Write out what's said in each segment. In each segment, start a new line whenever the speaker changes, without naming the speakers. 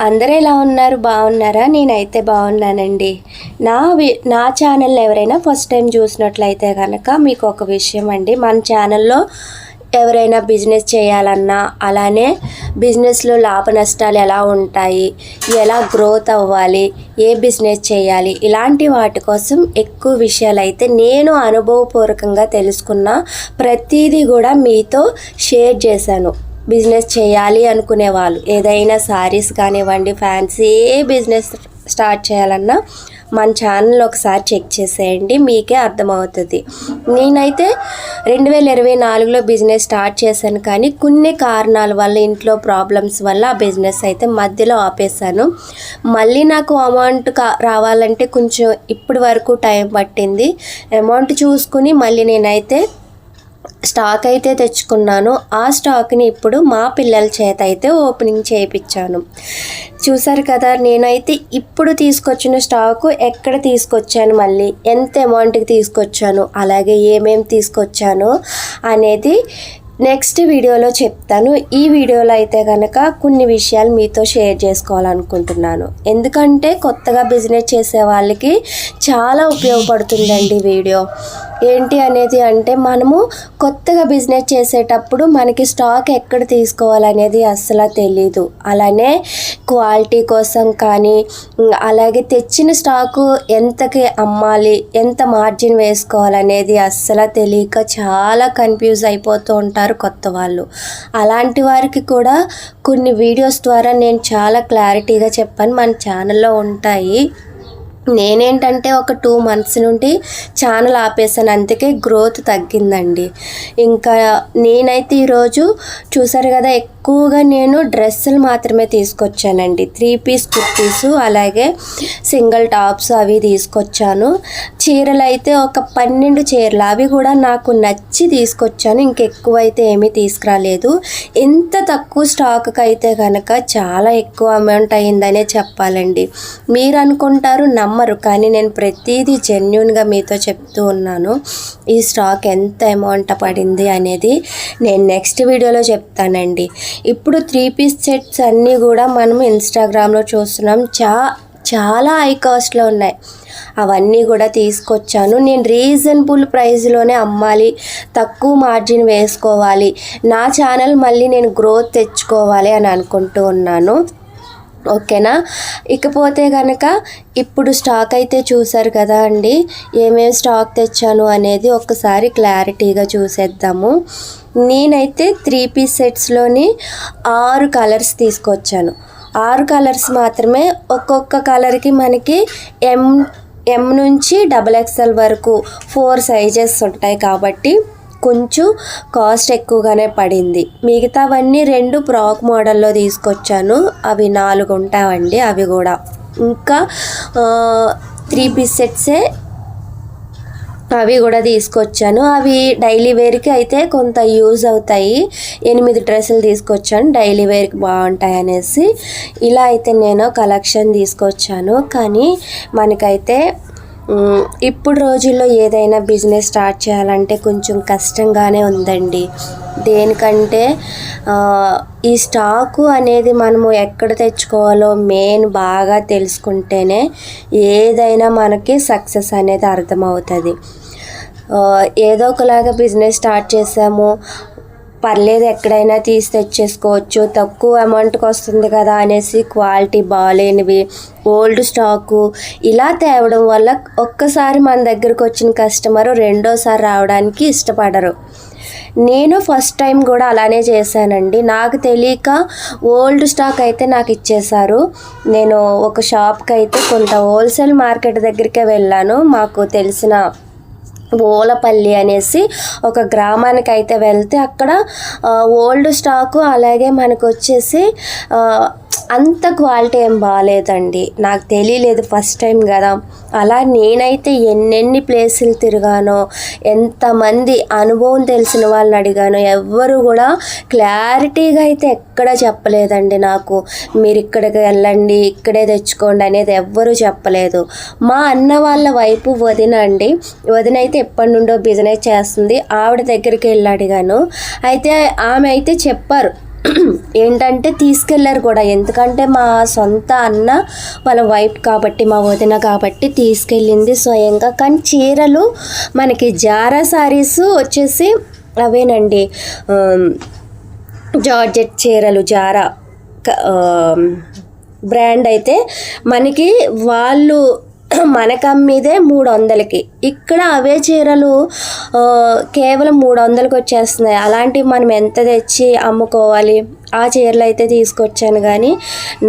అందరూ ఎలా ఉన్నారు? బాగున్నారా? నేనైతే బాగున్నానండి. నా ఛానల్ ఎవరైనా ఫస్ట్ టైం చూసినట్లయితే కనుక మీకు ఒక విషయం అండి, మన ఛానల్లో ఎవరైనా బిజినెస్ చేయాలన్నా, అలానే బిజినెస్లో లాభ నష్టాలు ఎలా ఉంటాయి, ఎలా గ్రోత్ అవ్వాలి, ఏ బిజినెస్ చేయాలి, ఇలాంటి వాటి కోసం ఎక్కువ విషయాలు అయితే నేను అనుభవపూర్వకంగా తెలుసుకున్న ప్రతిదీ కూడా మీతో షేర్ చేశాను. బిజినెస్ చేయాలి అనుకునే వాళ్ళు, ఏదైనా శారీస్ కానివ్వండి, ఫ్యాన్సీ ఏ బిజినెస్ స్టార్ట్ చేయాలన్నా మన ఛానల్ ఒకసారి చెక్ చేసేయండి, మీకే అర్థమవుతుంది. నేనైతే 2024లో బిజినెస్ స్టార్ట్ చేశాను, కానీ కొన్ని కారణాల వల్ల, ఇంట్లో ప్రాబ్లమ్స్ వల్ల ఆ బిజినెస్ అయితే మధ్యలో ఆపేశాను. మళ్ళీ నాకు అమౌంట్ రావాలంటే కొంచెం ఇప్పటి వరకు టైం పట్టింది. అమౌంట్ చూసుకుని మళ్ళీ నేనైతే స్టాక్ అయితే తెచ్చుకున్నాను. ఆ స్టాక్ని ఇప్పుడు మా పిల్లల చేత అయితే ఓపెనింగ్ చేయించాను. చూసారు కదా, నేనైతే ఇప్పుడు తీసుకొచ్చిన స్టాకు ఎక్కడ తీసుకొచ్చాను, మళ్ళీ ఎంత అమౌంట్కి తీసుకొచ్చాను, అలాగే ఏమేమి తీసుకొచ్చాను అనేది నెక్స్ట్ వీడియోలో చెప్తాను. ఈ వీడియోలో అయితే కనుక కొన్ని విషయాలు మీతో షేర్ చేసుకోవాలనుకుంటున్నాను, ఎందుకంటే కొత్తగా బిజినెస్ చేసే వాళ్ళకి చాలా ఉపయోగపడుతుందండి వీడియో. ఏంటి అనేది అంటే, మనము కొత్తగా బిజినెస్ చేసేటప్పుడు మనకి స్టాక్ ఎక్కడ తీసుకోవాలనేది అస్సలు తెలీదు. అలానే క్వాలిటీ కోసం కానీ, అలాగే తెచ్చిన స్టాకు ఎంతకి అమ్మాలి, ఎంత మార్జిన్ వేసుకోవాలనేది అస్సలు తెలియక చాలా కన్ఫ్యూజ్ అయిపోతూ ఉంటారు కొత్త వాళ్ళు. అలాంటి వారికి కూడా కొన్ని వీడియోస్ ద్వారా నేను చాలా క్లారిటీగా చెప్పాను, మన ఛానల్లో ఉంటాయి. నేనేంటంటే ఒక 2 months నుండి ఛానల్ ఆపేసాను, అందుకే గ్రోత్ తగ్గిందండి. ఇంకా నేనైతే ఈరోజు చూసారు కదా, ఎక్కువగా నేను డ్రెస్సులు మాత్రమే తీసుకొచ్చానండి. 3 piece కుర్తీసు, అలాగే సింగిల్ టాప్స్ అవి తీసుకొచ్చాను. చీరలు అయితే ఒక 12 చీరలు, అవి కూడా నాకు నచ్చి తీసుకొచ్చాను. ఇంకెక్కువ అయితే ఏమీ తీసుకురాలేదు. ఇంత తక్కువ స్టాక్కి అయితే కనుక చాలా ఎక్కువ అమౌంట్ అయిందనే చెప్పాలండి. మీరు అనుకుంటారు, నమ్మరు, కానీ నేను ప్రతిదీ జెన్యూన్గా మీతో చెప్తూ ఉన్నాను. ఈ స్టాక్ ఎంత అమౌంట్ పడింది అనేది నేను నెక్స్ట్ వీడియోలో చెప్తానండి. ఇప్పుడు 3 piece సెట్స్ అన్నీ కూడా మనం ఇన్స్టాగ్రామ్లో చూస్తున్నాం, చాలా హై కాస్ట్లో ఉన్నాయి. అవన్నీ కూడా తీసుకొచ్చాను. నేను రీజనబుల్ ప్రైస్లోనే అమ్మాలి, తక్కువ మార్జిన్ వేసుకోవాలి, నా ఛానల్ మళ్ళీ నేను గ్రోత్ తెచ్చుకోవాలి అని అనుకుంటూ ఉన్నాను. ఓకేనా? ఇకపోతే కనుక ఇప్పుడు స్టాక్ అయితే చూసారు కదా అండి, ఏమేమి స్టాక్ తెచ్చాను అనేది ఒక్కసారి క్లారిటీగా చూసేద్దాము. నేనైతే 3 piece సెట్స్లోని 6 కలర్స్ తీసుకొచ్చాను. 6 కలర్స్ మాత్రమే. ఒక్కొక్క కలర్కి మనకి ఎం నుంచి XXL వరకు 4 సైజెస్ ఉంటాయి, కాబట్టి కొంచెం కాస్ట్ ఎక్కువగానే పడింది. మిగతావన్నీ 2 ఫ్రాక్ మోడల్లో తీసుకొచ్చాను, అవి 4 ఉంటాయండి. అవి కూడా ఇంకా 3 piece సెట్సే, అవి కూడా తీసుకొచ్చాను. అవి డైలీ వేర్కి అయితే కొంత యూజ్ అవుతాయి. 8 డ్రెస్సులు తీసుకొచ్చాను, డైలీ వేర్కి బాగుంటాయి అనేసి. ఇలా అయితే నేను కలెక్షన్ తీసుకొచ్చాను. కానీ మనకైతే ఇప్పుడు రోజుల్లో ఏదైనా బిజినెస్ స్టార్ట్ చేయాలంటే కొంచెం కష్టంగానే ఉందండి. దేనికంటే ఈ స్టాకు అనేది మనము ఎక్కడ తెచ్చుకోవాలో మెయిన్ బాగా తెలుసుకుంటేనే ఏదైనా మనకి సక్సెస్ అనేది అర్థమవుతుంది. ఏదో ఒకలాగా బిజినెస్ స్టార్ట్ చేసాము, పర్లేదు ఎక్కడైనా తీసి తెచ్చేసుకోవచ్చు, తక్కువ అమౌంట్కి వస్తుంది కదా అనేసి క్వాలిటీ బాగాలేనివి, ఓల్డ్ స్టాకు ఇలా తేవడం వల్ల ఒక్కసారి మన దగ్గరకు వచ్చిన కస్టమరు రెండోసారి రావడానికి ఇష్టపడరు. నేను ఫస్ట్ టైం కూడా అలానే చేశానండి. నాకు తెలియక ఓల్డ్ స్టాక్ అయితే నాకు ఇచ్చేశారు. నేను ఒక షాప్కి అయితే కొంత హోల్సేల్ మార్కెట్ దగ్గరికే వెళ్ళాను. మాకు తెలిసిన ఓలపల్లి అనేసి ఒక గ్రామానికి అయితే వెళ్తే అక్కడ ఓల్డ్ స్టాకు, అలాగే మనకు వచ్చేసి అంత క్వాలిటీ ఏం బాగాలేదండి. నాకు తెలియలేదు, ఫస్ట్ టైం కదా. అలా నేనైతే ఎన్నెన్ని ప్లేసులు తిరిగానో, ఎంతమంది అనుభవం తెలిసిన వాళ్ళని అడిగానో, ఎవ్వరు కూడా క్లారిటీగా అయితే ఎక్కడ చెప్పలేదండి నాకు. మీరు ఇక్కడికి వెళ్ళండి, ఇక్కడే తెచ్చుకోండి అనేది ఎవ్వరూ చెప్పలేదు. మా అన్న వాళ్ళ వైపు వదిన అండి, వదిన అయితే ఎప్పటి నుండో బిజినెస్ చేస్తుంది, ఆవిడ దగ్గరికి వెళ్ళి అడిగాను. అయితే ఆమె అయితే చెప్పారు, ఏంటంటే తీసుకెళ్లారు కూడా, ఎందుకంటే మా సొంత అన్న వాళ్ళ వైఫ్ కాబట్టి, మా వదిన కాబట్టి తీసుకెళ్ళింది స్వయంగా. కానీ చీరలు మనకి జారా శారీస్ వచ్చేసి అవేనండి, జార్జెట్ చీరలు జారా బ్రాండ్ అయితే మనకి వాళ్ళు మనకు అమ్మేదే 300కి. ఇక్కడ అవే చీరలు కేవలం 300కి వచ్చేస్తున్నాయి. అలాంటివి మనం ఎంత తెచ్చి అమ్ముకోవాలి? ఆ చీరలు అయితే తీసుకొచ్చాను, కానీ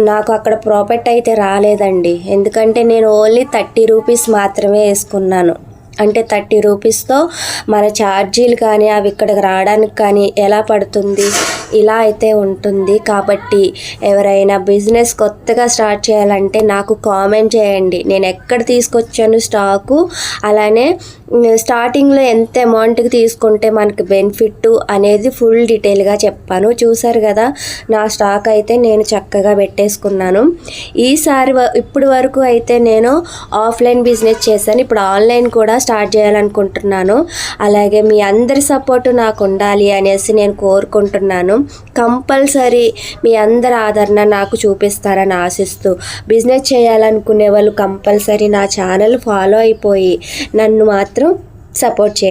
నాకు అక్కడ ప్రాఫిట్ అయితే రాలేదండి. ఎందుకంటే నేను ఓన్లీ 30 రూపీస్ మాత్రమే వేసుకున్నాను. అంటే 30 రూపీస్తో మన ఛార్జీలు కానీ అవి ఇక్కడికి రావడానికి కానీ ఎలా పడుతుంది, ఇలా అయితే ఉంటుంది. కాబట్టి ఎవరైనా బిజినెస్ కొత్తగా స్టార్ట్ చేయాలంటే నాకు కామెంట్ చేయండి, నేను ఎక్కడ తీసుకొచ్చాను స్టాకు, అలానే స్టార్టింగ్లో ఎంత అమౌంట్కి తీసుకుంటే మనకి బెనిఫిట్ అనేది ఫుల్ డీటెయిల్గా చెప్పాను. చూసారు కదా, నా స్టాక్ అయితే నేను చక్కగా పెట్టేసుకున్నాను. ఈసారి ఇప్పుడు వరకు అయితే నేను ఆఫ్లైన్ బిజినెస్ చేశాను, ఇప్పుడు ఆన్లైన్ కూడా స్టార్ట్ చేయాలనుకుంటున్నాను. అలాగే మీ అందరి సపోర్టు నాకు ఉండాలి అనేసి నేను కోరుకుంటున్నాను. కంపల్సరీ మీ అందరి ఆదరణ నాకు చూపిస్తారని ఆశిస్తూ, బిజినెస్ చేయాలనుకునే వాళ్ళు కంపల్సరీ నా ఛానల్ ఫాలో అయిపోయి నన్ను మాత్రం సపోర్ట్ చేయండి.